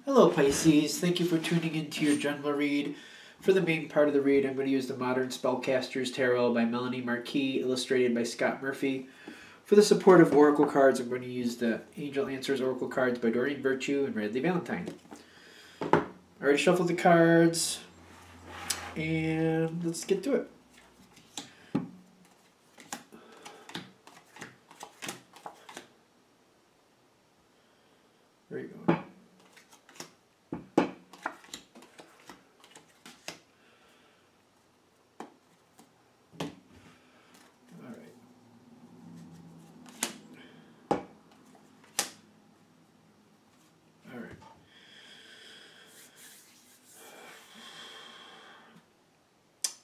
Hello Pisces, thank you for tuning into your general read. For the main part of the read, I'm going to use the Modern Spellcasters Tarot by Melanie Marquis, illustrated by Scott Murphy. For the supportive oracle cards, I'm going to use the Angel Answers Oracle cards by Doreen Virtue and Radley Valentine. I already shuffled the cards, and let's get to it. Where are you going?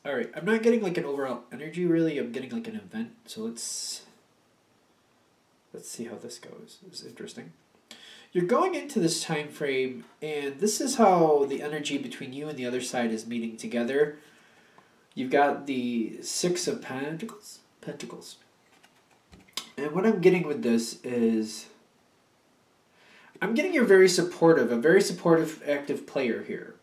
Alright, I'm not getting like an overall energy really, I'm getting like an event, so let's see how this goes. This is interesting. You're going into this time frame, and this is how the energy between you and the other side is meeting together. You've got the Six of Pentacles. And what I'm getting with this is, I'm getting you're very supportive, a very supportive, active player here.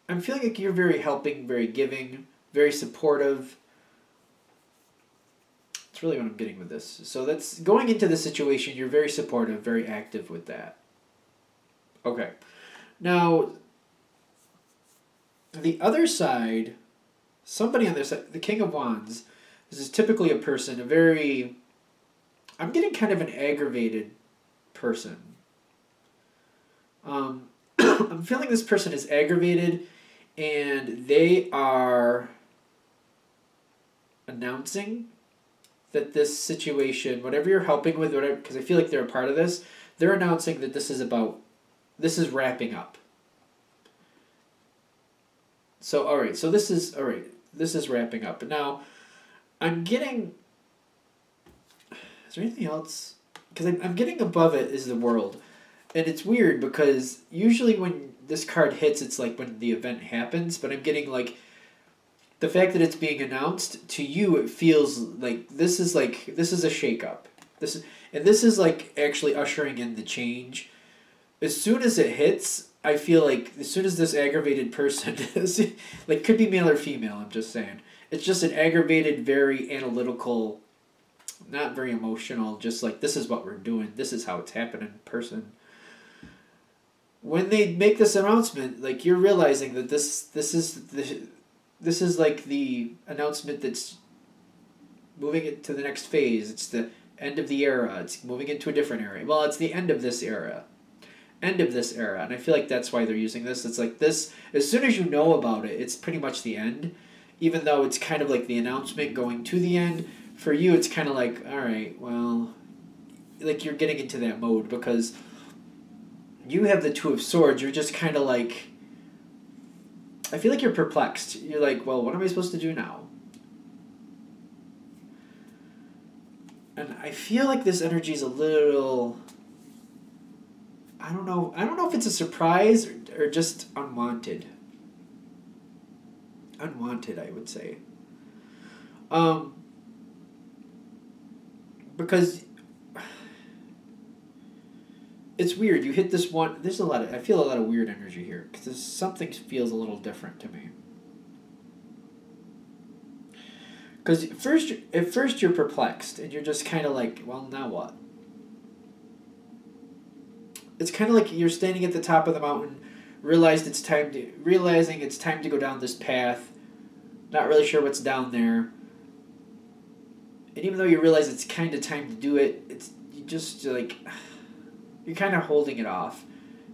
I'm feeling like you're very helping, very giving, very supportive. That's really what I'm getting with this. So that's going into the situation, you're very supportive, very active with that. Okay. Now, the other side, somebody on their side, the King of Wands, this is typically a person, I'm getting kind of an aggravated person. I'm feeling this person is aggravated, and they are announcing that this situation, whatever you're helping with, whatever, because I feel like they're a part of this, they're announcing that this is wrapping up. So, alright, this is wrapping up. Now, I'm getting, is there anything else? Because I'm getting above it is the World. And it's weird because usually when this card hits, it's like when the event happens, but I'm getting like the fact that it's being announced to you, it feels like this is a shakeup. This is like actually ushering in the change. As soon as it hits, I feel like as soon as this aggravated person is, like, could be male or female, I'm just saying. It's just an aggravated, very analytical, not very emotional, just like this is what we're doing, this is how it's happening person. When they make this announcement, like, you're realizing that this is like the announcement that's moving it to the next phase. It's the end of the era. It's moving into a different era. Well, it's the end of this era. End of this era. And I feel like that's why they're using this. It's like this, as soon as you know about it, it's pretty much the end. Even though it's kind of like the announcement going to the end. For you, it's kind of like, all right, well, like you're getting into that mode because you have the Two of Swords. You're just kind of like, I feel like you're perplexed. You're like, well, what am I supposed to do now? And I feel like this energy is a little, I don't know if it's a surprise or just unwanted. Unwanted, I would say. Because it's weird. You hit this one. I feel a lot of weird energy here because something feels a little different to me. Because at first you're perplexed and you're just kind of like, well, now what? It's kind of like you're standing at the top of the mountain, realizing it's time to go down this path, not really sure what's down there. And even though you realize it's kind of time to do it, you're kind of holding it off,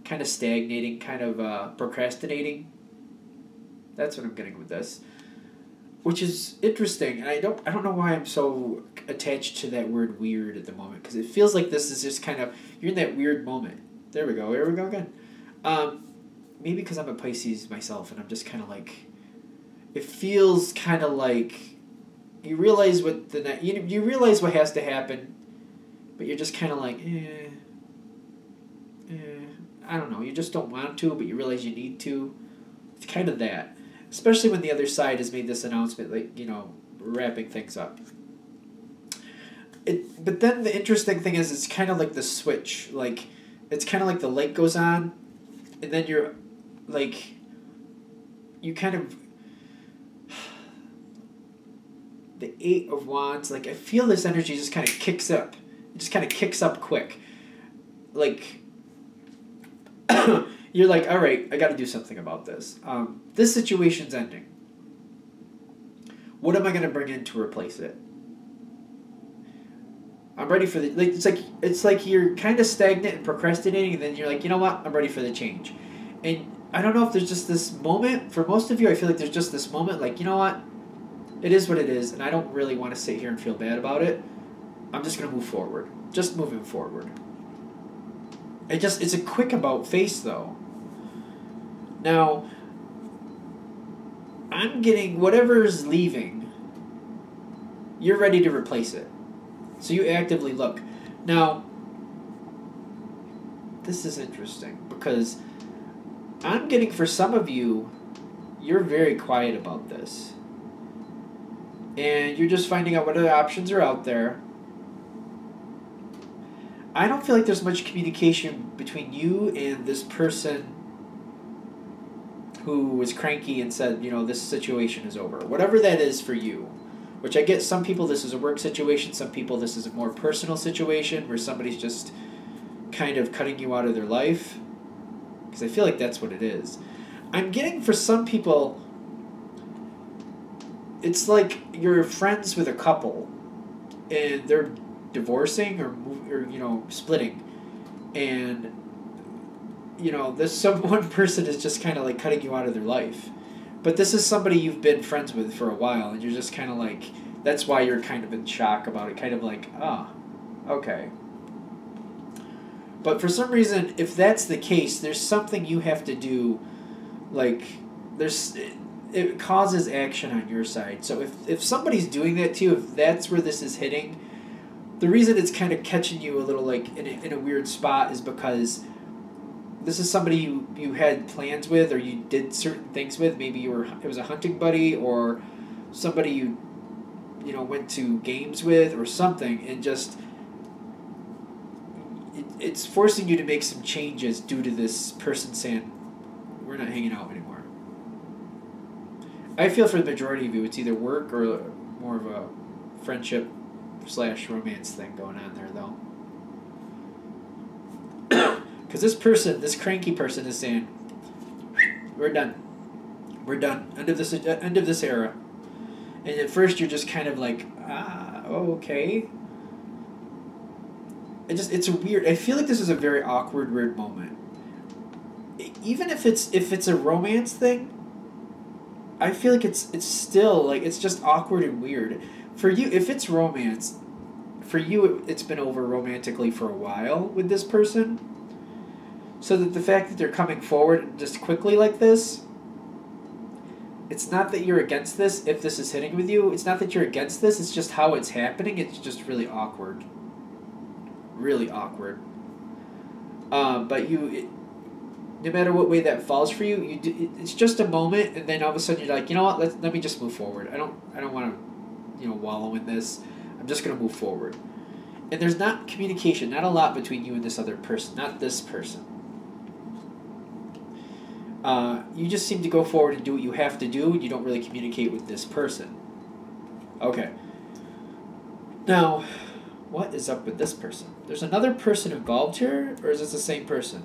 kind of stagnating, kind of procrastinating. That's what I'm getting with this, which is interesting. And I don't know why I'm so attached to that word weird at the moment, because it feels like this is just kind of, you're in that weird moment. There we go. Here we go again. Maybe because I'm a Pisces myself, and I'm just kind of like, it feels kind of like you realize you realize what has to happen, but you're just kind of like, I don't know. You just don't want to, but you realize you need to. It's kind of that, especially when the other side has made this announcement, like, wrapping things up. But then the interesting thing is, it's kind of like the switch. Like, it's kind of like the light goes on, and then you're, like, you kind of, the Eight of Wands, like, I feel this energy just kind of kicks up. It just kind of kicks up quick. Like, you're like, all right, I got to do something about this. This situation's ending. What am I going to bring in to replace it? I'm ready for the, like, it's like you're kind of stagnant and procrastinating, and then you're like, you know what? I'm ready for the change. And I don't know if there's just this moment for most of you. I feel like there's just this moment, like, you know what? It is what it is, and I don't really want to sit here and feel bad about it. I'm just gonna move forward. Just moving forward. It's a quick about face though. Now, I'm getting whatever's leaving. You're ready to replace it. So you actively look. Now, this is interesting because I'm getting, for some of you, you're very quiet about this. And you're just finding out what other options are out there. I don't feel like there's much communication between you and this person who was cranky and said, you know, this situation is over. Whatever that is for you. Which I get, some people this is a work situation, some people this is a more personal situation where somebody's just kind of cutting you out of their life. Because I feel like that's what it is. I'm getting, for some people, it's like you're friends with a couple and they're divorcing or you know, splitting. And, you know, one person is just kind of like cutting you out of their life. But this is somebody you've been friends with for a while, and you're just kind of like, that's why you're kind of in shock about it, kind of like, okay. But for some reason, if that's the case, there's something you have to do, like, it causes action on your side. So if somebody's doing that to you, if that's where this is hitting, the reason it's kind of catching you a little, like, in a weird spot is because this is somebody you had plans with, or you did certain things with. Maybe it was a hunting buddy, or somebody you went to games with, or something, and just it's forcing you to make some changes due to this person saying, we're not hanging out anymore. I feel for the majority of you, it's either work or more of a friendship / romance thing going on there, though. Because this cranky person is saying, we're done. We're done. End of this era. And at first you're just kind of like, okay. It's a weird, I feel like this is a very awkward, weird moment. Even if it's a romance thing, I feel like it's still, like, it's just awkward and weird. For you, if it's romance, for you it's been over romantically for a while with this person. So that the fact that they're coming forward just quickly like this, it's not that you're against this if this is hitting with you. It's not that you're against this. It's just how it's happening. It's just really awkward. Really awkward. But no matter what way that falls for you, it's just a moment, and then all of a sudden you're like, you know what? Let me just move forward. I don't want to, wallow in this. I'm just gonna move forward. And there's not communication, not a lot between you and this other person, not this person. You just seem to go forward and do what you have to do, and you don't really communicate with this person. Okay. Now, what is up with this person? There's another person involved here, or is this the same person?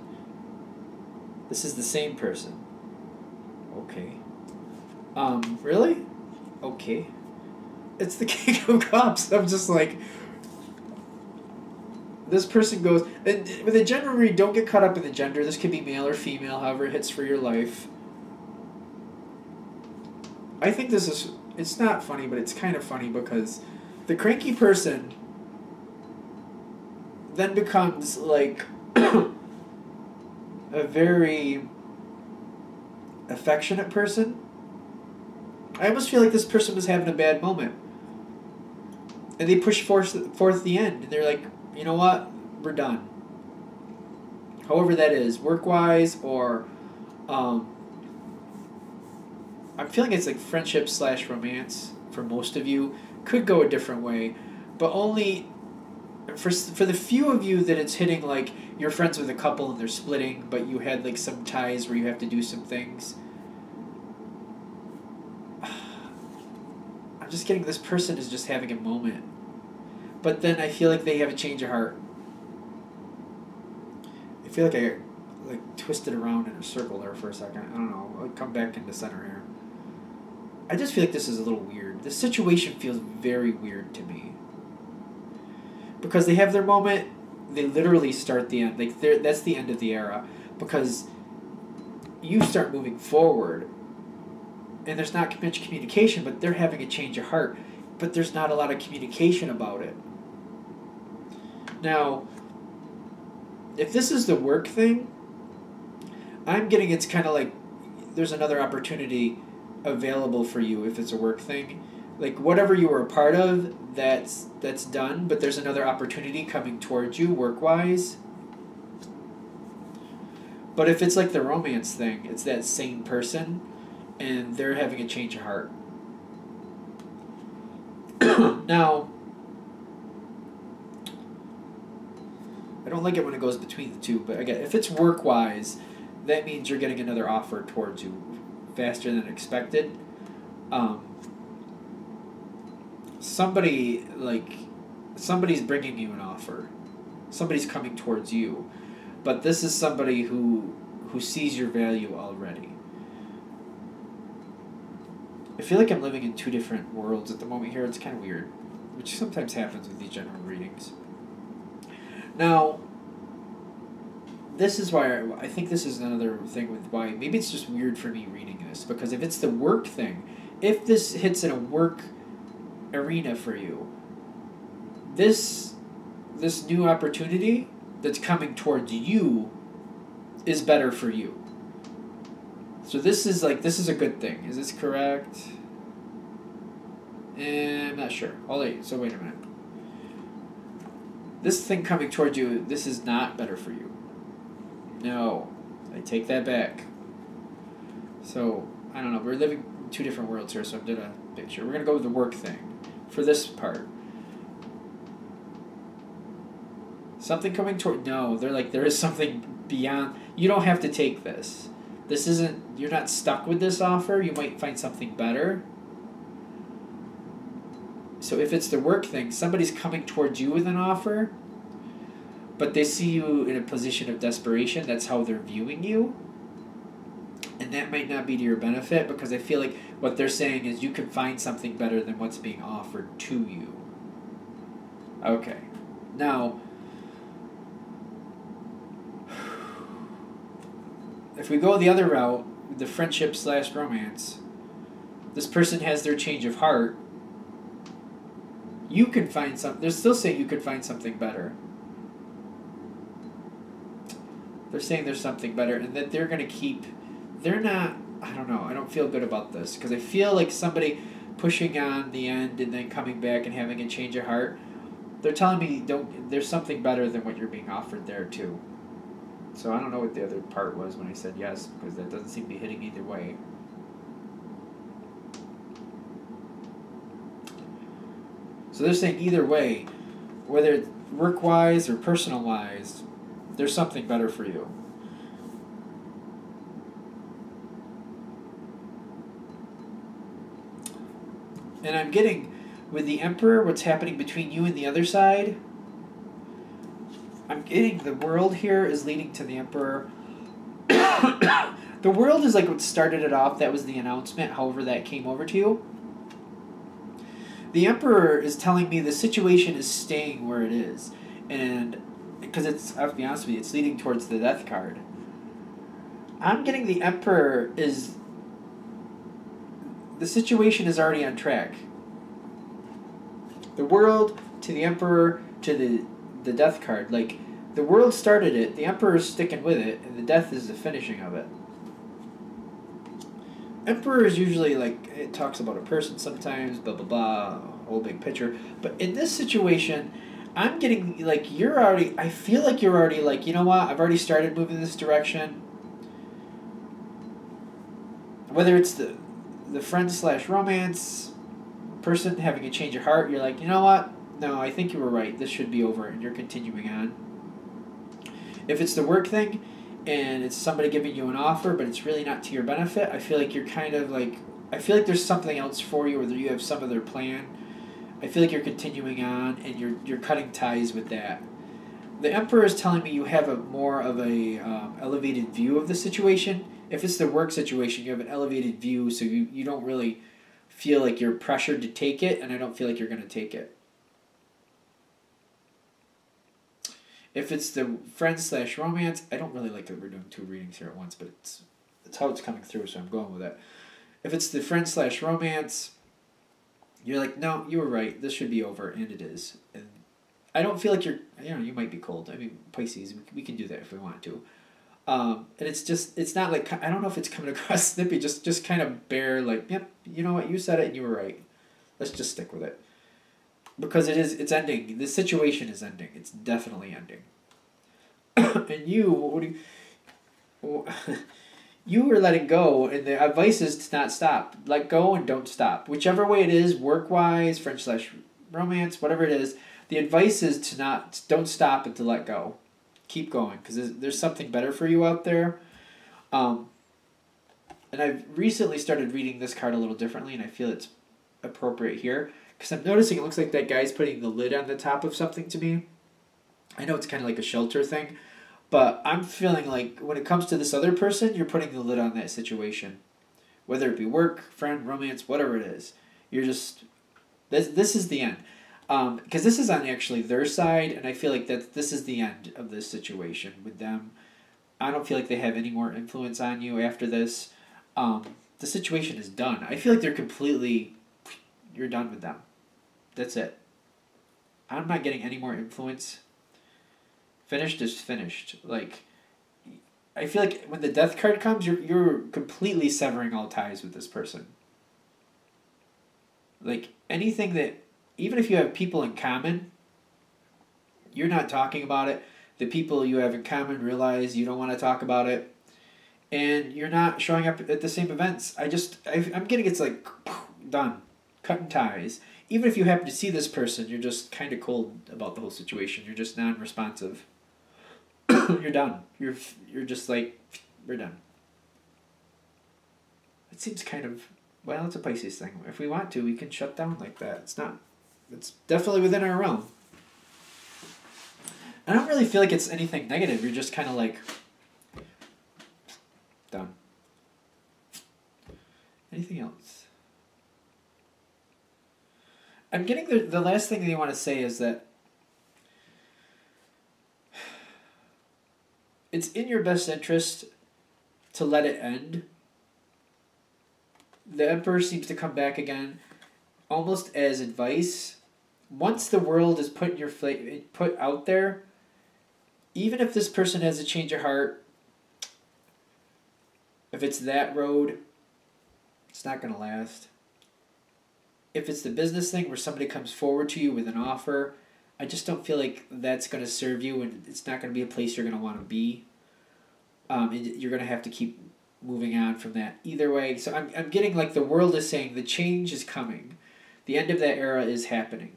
This is the same person. Okay. Really? Okay. It's the King of Cups. I'm just like, this person goes, and with a gender read, don't get caught up in the gender. This could be male or female, however it hits for your life. I think it's not funny, but it's kind of funny because the cranky person then becomes like a very affectionate person. I almost feel like this person was having a bad moment. And they push forth the end. And they're like, you know what? We're done. However that is, work-wise or... I'm feeling it's like friendship / romance for most of you. Could go a different way. But only for the few of you that it's hitting, like you're friends with a couple and they're splitting, but you had like some ties where you have to do some things. I'm just getting this person is just having a moment, but then I feel like they have a change of heart. I feel like I like twisted around in a circle there for a second. I don't know. I'll come back into center here. I just feel like this is a little weird. The situation feels very weird to me. Because they have their moment, they literally start the end. Like that's the end of the era. Because you start moving forward, and there's not much communication, but they're having a change of heart. But there's not a lot of communication about it. Now, if this is the work thing, I'm getting it's kind of like there's another opportunity available for you if it's a work thing. Like whatever you were a part of, that's done, but there's another opportunity coming towards you work-wise. But if it's like the romance thing, it's that same person and they're having a change of heart. Now, I don't like it when it goes between the two, but again, if it's work-wise, that means you're getting another offer towards you faster than expected. Somebody's bringing you an offer. Somebody's coming towards you. But this is somebody who sees your value already. I feel like I'm living in two different worlds at the moment here. It's kind of weird, which sometimes happens with these general readings. Now, this is why I think this is another thing with why maybe it's just weird for me reading this, because if it's the work thing, if this hits in a work arena for you, this new opportunity that's coming towards you is better for you. So this is a good thing. Is this correct? I'm not sure. So wait a minute. This thing coming towards you, this is not better for you. No, I take that back. So, I don't know, we're living in two different worlds here, so I did a picture. We're going to go with the work thing for this part. Something coming toward... No, they're like, there is something beyond... You don't have to take this. This isn't... You're not stuck with this offer. You might find something better. So if it's the work thing, somebody's coming towards you with an offer, but they see you in a position of desperation. That's how they're viewing you. And that might not be to your benefit, because I feel like what they're saying is you can find something better than what's being offered to you. Okay. Now, if we go the other route, the friendship/romance, this person has their change of heart. You can find something. They're still saying you could find something better. They're saying there's something better, and that they're going to keep... They're not... I don't know. I don't feel good about this, because I feel like somebody pushing on the end and then coming back and having a change of heart. They're telling me there's something better than what you're being offered there, too. So I don't know what the other part was when I said yes, because that doesn't seem to be hitting either way. So they're saying either way, whether it's work-wise or personal-wise, there's something better for you. And I'm getting, with the Emperor, what's happening between you and the other side, I'm getting the world here is leading to the Emperor. The world is like what started it off. That was the announcement, however that came over to you. The Emperor is telling me the situation is staying where it is. And because it's, I have to be honest with you, it's leading towards the Death card. I'm getting the Emperor is... The situation is already on track. The world to the Emperor to the Death card. Like, the world started it, the Emperor is sticking with it, and the Death is the finishing of it. Emperor is usually like, it talks about a person sometimes, blah, blah, blah, whole big picture. But in this situation, I'm getting, like, I feel like you're already like, you know what, I've already started moving this direction. Whether it's the friend/romance person having a change of heart, you're like, you know what, no, I think you were right. This should be over, and you're continuing on. If it's the work thing, and it's somebody giving you an offer, but it's really not to your benefit, I feel like you're kind of like, I feel like there's something else for you, or that you have some other plan. I feel like you're continuing on, and you're cutting ties with that. The Emperor is telling me you have a more of a elevated view of the situation. If it's the work situation, you have an elevated view, so you don't really feel like you're pressured to take it, and I don't feel like you're going to take it. If it's the friend/romance, I don't really like that we're doing 2 readings here at once, but it's how it's coming through, so I'm going with it. If it's the friend/romance, you're like, no, you were right. This should be over, and it is. And I don't feel like you're, you might be cold. I mean, Pisces, we can do that if we want to. And it's not like, I don't know if it's coming across snippy, just kind of bare, like, yep, you know what, you said it and you were right. Let's just stick with it. Because it's ending. The situation is ending. It's definitely ending. And you were letting go, and the advice is to not stop. Let go and don't stop. Whichever way it is, work-wise, friend/romance, whatever it is, the advice is to don't stop and to let go. Keep going, because there's something better for you out there. And I've recently started reading this card a little differently, and I feel it's appropriate here. Because I'm noticing it looks like that guy's putting the lid on the top of something to me. I know it's kind of like a shelter thing, but I'm feeling like when it comes to this other person, you're putting the lid on that situation. Whether it be work, friend, romance, whatever it is. You're just... This is the end. Because this is on actually their side, and I feel like that this is the end of this situation with them. I don't feel like they have any more influence on you after this. The situation is done. I feel like they're completely... You're done with them. That's it. I'm not getting any more influence. Finished is finished. Like, I feel like when the death card comes, you're completely severing all ties with this person. Like, anything that, even if you have people in common, you're not talking about it. The people you have in common realize you don't want to talk about it. And you're not showing up at the same events. I'm getting it's like, done. Cutting ties. Even if you happen to see this person, you're just kind of cold about the whole situation. You're just non-responsive. You're done. You're just like, we're done. It seems kind of, well, it's a Pisces thing. If we want to, we can shut down like that. It's definitely within our realm. I don't really feel like it's anything negative. You're just kind of like, done. Anything else? I'm getting the last thing that you want to say is that it's in your best interest to let it end. The Emperor seems to come back again almost as advice. Once the world is put out there, even if this person has a change of heart, if it's that road, it's not going to last. If it's the business thing where somebody comes forward to you with an offer, I just don't feel like that's going to serve you, and it's not going to be a place you're going to want to be. You're going to have to keep moving on from that either way. So I'm getting like the world is saying the change is coming. The end of that era is happening.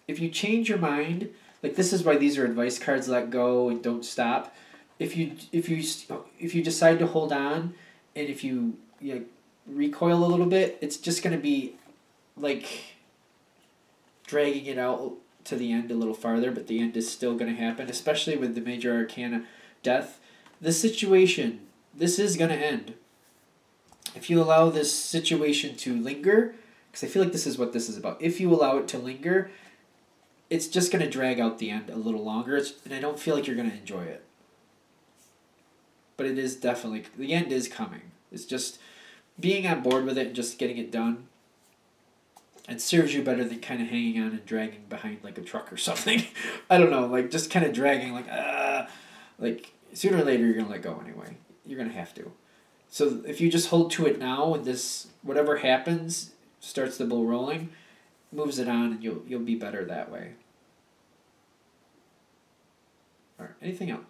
If you change your mind, like this is why these are advice cards, let go and don't stop. If you decide to hold on, and if you recoil a little bit, it's just going to be like dragging it out to the end a little farther, but the end is still going to happen, especially with the major arcana death. This situation, this is going to end. If you allow this situation to linger, because I feel like this is what this is about. If you allow it to linger, it's just going to drag out the end a little longer, and I don't feel like you're going to enjoy it. But it is definitely, the end is coming. It's just being on board with it and just getting it done. It serves you better than kind of hanging on and dragging behind like a truck or something. I don't know, like just kind of dragging like sooner or later you're going to let go anyway. You're going to have to. So if you just hold to it now and this, whatever happens, starts the ball rolling, moves it on, and you'll be better that way. All right, anything else?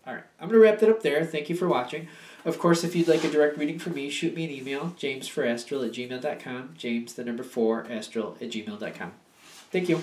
All right, I'm going to wrap that up there. Thank you for watching. Of course, if you'd like a direct reading from me, shoot me an email, jamesforastral@gmail.com, james4astral@gmail.com. Thank you.